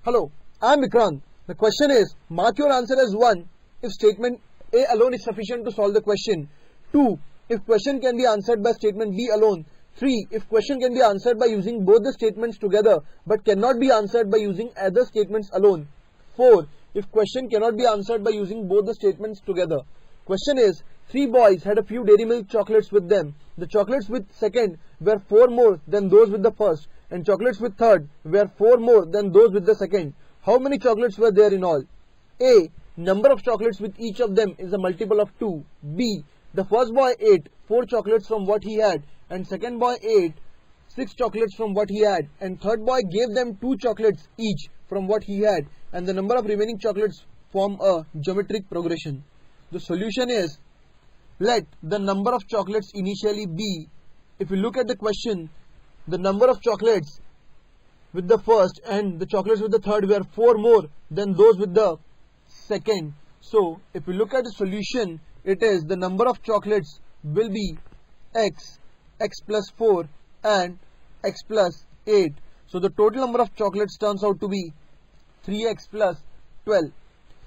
Hello, I am Vikrant. The question is, mark your answer as 1 if statement A alone is sufficient to solve the question. 2. If question can be answered by statement B alone. 3. If question can be answered by using both the statements together but cannot be answered by using other statements alone. 4. If question cannot be answered by using both the statements together. Question is, 3 boys had a few dairy milk chocolates with them. The chocolates with second were 4 more than those with the first, and chocolates with third were 4 more than those with the second. How many chocolates were there in all? A. Number of chocolates with each of them is a multiple of 2. B. The first boy ate 4 chocolates from what he had, and second boy ate 6 chocolates from what he had, and third boy gave them 2 chocolates each from what he had, and the number of remaining chocolates form a geometric progression. The solution is, let the number of chocolates initially be, if you look at the question, the number of chocolates with the first and the chocolates with the third were 4 more than those with the second. So if you look at the solution, it is the number of chocolates will be x plus 4 and x plus 8. So the total number of chocolates turns out to be 3x plus 12.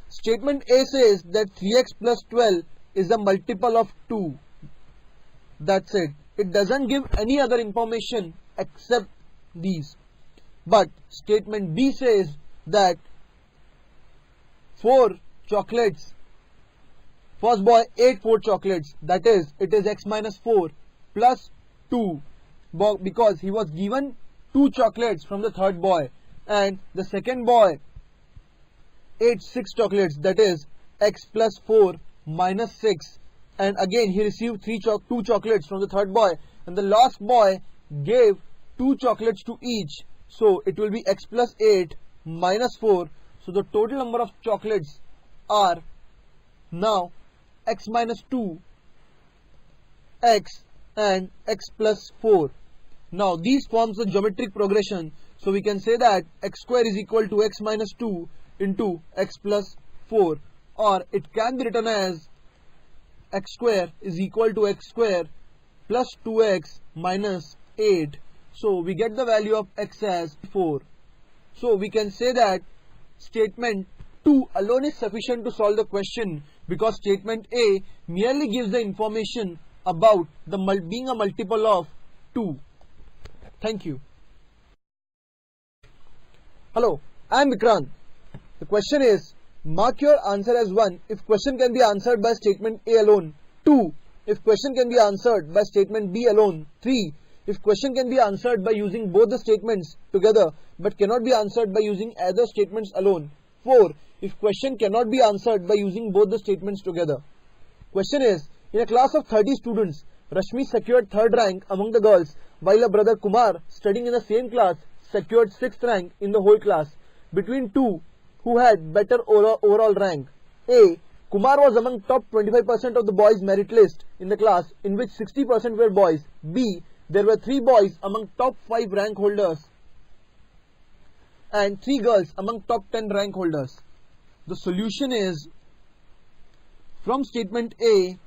Statement A says that 3x plus 12 is a multiple of 2. That's it. It doesn't give any other information except these. But statement B says that 4 chocolates, first boy ate 4 chocolates, that is, it is x minus 4 plus 2, because he was given 2 chocolates from the third boy, and the second boy ate 6 chocolates, that is x plus 4 minus 6, and again he received 2 chocolates from the third boy, and the last boy gave 2 chocolates to each, so it will be x plus 8 minus 4. So the total number of chocolates are now x minus 2, x and x plus 4. Now these forms the geometric progression, so we can say that x square is equal to x minus 2 into x plus 4, or it can be written as x square is equal to x square plus 2x minus 8. So we get the value of x as 4. So we can say that statement 2 alone is sufficient to solve the question, because statement A merely gives the information about the being a multiple of 2. Thank you. Hello, I am Vikrant. The question is, mark your answer as 1 if question can be answered by statement A alone. 2. If question can be answered by statement B alone. 3. If question can be answered by using both the statements together but cannot be answered by using other statements alone. 4. If question cannot be answered by using both the statements together. Question is, in a class of 30 students, Rashmi secured 3rd rank among the girls, while her brother Kumar, studying in the same class, secured 6th rank in the whole class. Between two who had better overall rank. A. Kumar was among top 25% of the boys' merit list in the class, in which 60% were boys. B. There were 3 boys among top 5 rank holders and 3 girls among top 10 rank holders. The solution is, from statement A,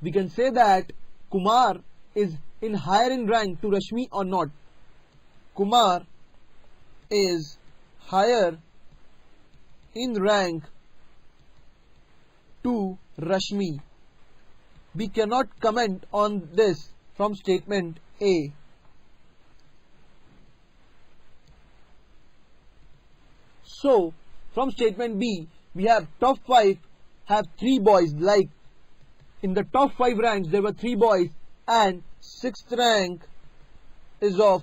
we can say that Kumar is higher in rank to Rashmi or not. Kumar is higher in rank to Rashmi. We cannot comment on this from statement A. So from statement B, we have top 5 have 3 boys, like in the top 5 ranks there were 3 boys and 6th rank is of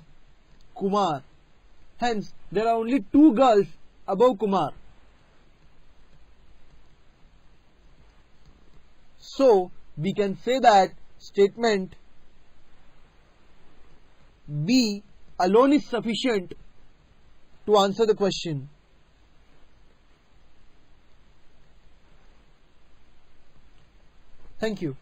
Kumar. Hence there are only 2 girls above Kumar. So we can say that statement B alone is sufficient to answer the question. Thank you.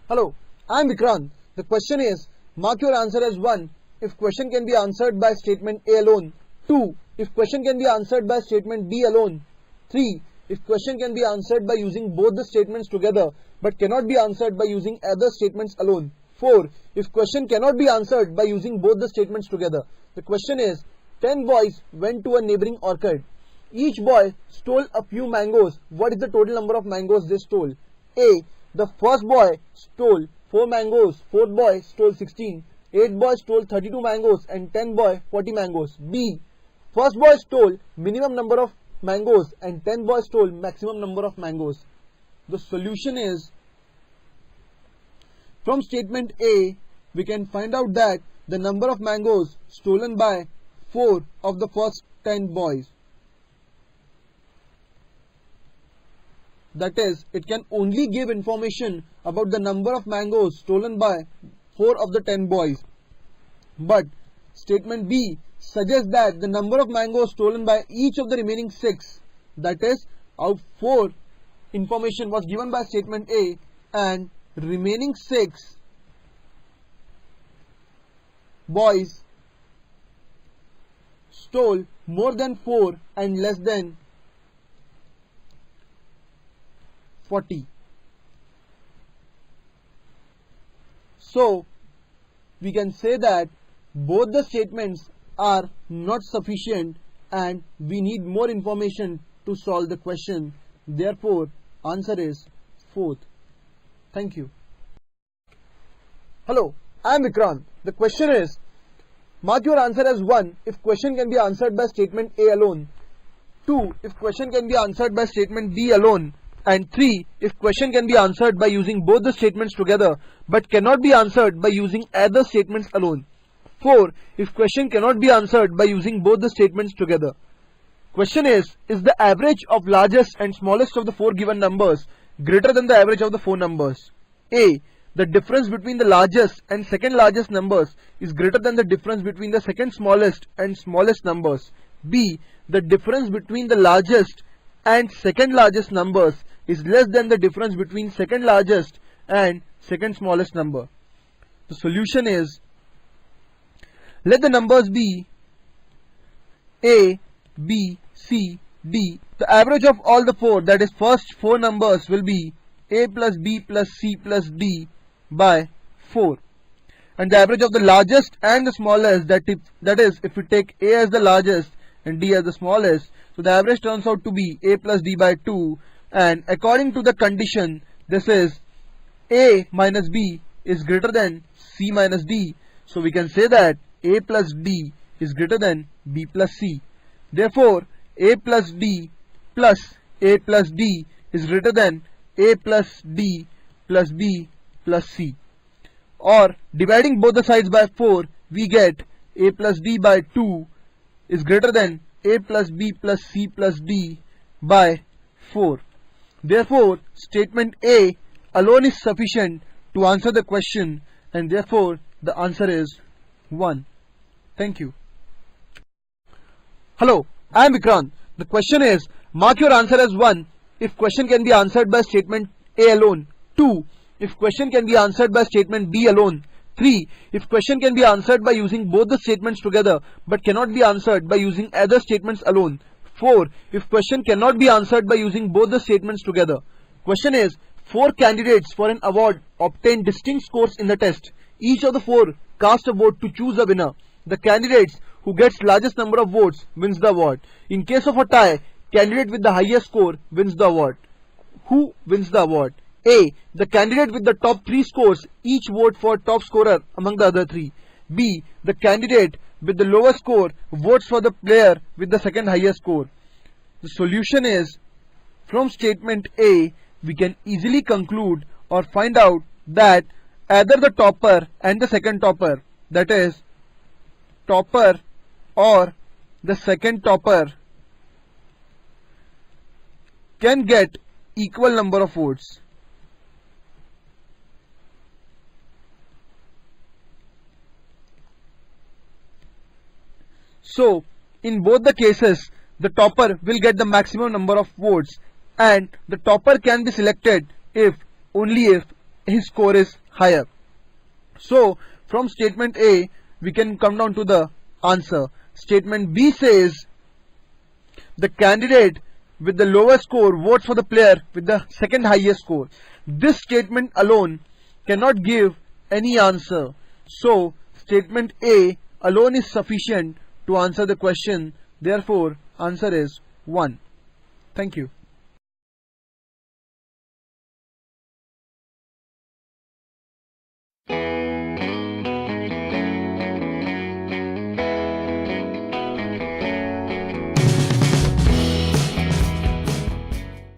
Hello, I am Vikrant. The question is, mark your answer as 1 if question can be answered by statement A alone. 2. If question can be answered by statement B alone. 3. If question can be answered by using both the statements together but cannot be answered by using other statements alone. 4. If question cannot be answered by using both the statements together. The question is, 10 boys went to a neighboring orchard. Each boy stole a few mangoes. What is the total number of mangoes they stole? A. The first boy stole 4 mangoes, 4th boy stole 16, 8th boy stole 32 mangoes and 10th boy 40 mangoes. B. First boy stole minimum number of mangoes and 10th boy stole maximum number of mangoes. The solution is, from statement A, we can find out that the number of mangoes stolen by 4 of the first 10 boys. That is, it can only give information about the number of mangoes stolen by 4 of the 10 boys. But statement B suggests that the number of mangoes stolen by each of the remaining 6, that is, out 4 information was given by statement A and remaining 6 boys stole more than 4 and less than 40. So we can say that both the statements are not sufficient and we need more information to solve the question. Therefore, answer is 4th. Thank you. Hello, I am Vikrant. The question is, mark your answer as 1 if question can be answered by statement A alone, 2 if question can be answered by statement B alone, and 3 if question can be answered by using both the statements together but cannot be answered by using either statements alone. 4 if question cannot be answered by using both the statements together. Question is the average of largest and smallest of the 4 given numbers greater than the average of the 4 numbers? A. The difference between the largest and second largest numbers is greater than the difference between the second smallest and smallest numbers. B. The difference between the largest and second largest numbers is less than the difference between second largest and second smallest number. The solution is, let the numbers be A, B, C, D. The average of all the 4, that is first 4 numbers, will be A plus B plus C plus D by 4. And the average of the largest and the smallest, that is if we take A as the largest and D as the smallest, so the average turns out to be A plus D by 2. And according to the condition, this is A minus B is greater than C minus D. So we can say that A plus D is greater than B plus C. Therefore, A plus D plus A plus D is greater than A plus D plus B plus C. Or dividing both the sides by 4, we get A plus D by 2 is greater than A plus B plus C plus D by 4. Therefore, statement A alone is sufficient to answer the question, and therefore the answer is 1. Thank you. Hello, I am Vikrant. The question is, mark your answer as 1 if question can be answered by statement A alone, 2 if question can be answered by statement B alone, 3 if question can be answered by using both the statements together but cannot be answered by using either statements alone, 4 if question cannot be answered by using both the statements together. Question is, 4 candidates for an award obtained distinct scores in the test. Each of the 4 cast a vote to choose a winner. The candidates who gets largest number of votes wins the award. In case of a tie, candidate with the highest score wins the award. Who wins the award? A. The candidate with the top 3 scores each vote for top scorer among the other 3. B. The candidate with the lowest score votes for the player with the second highest score. The solution is, from statement A, we can easily conclude or find out that either the topper and the second topper, that is, topper or the second topper, can get equal number of votes. So, in both the cases, the topper will get the maximum number of votes, and the topper can be selected only if his score is higher. So, from statement A, we can come down to the answer. Statement B says, the candidate with the lowest score votes for the player with the second highest score. This statement alone cannot give any answer. So, statement A alone is sufficient to answer the question. Therefore, answer is 1. Thank you.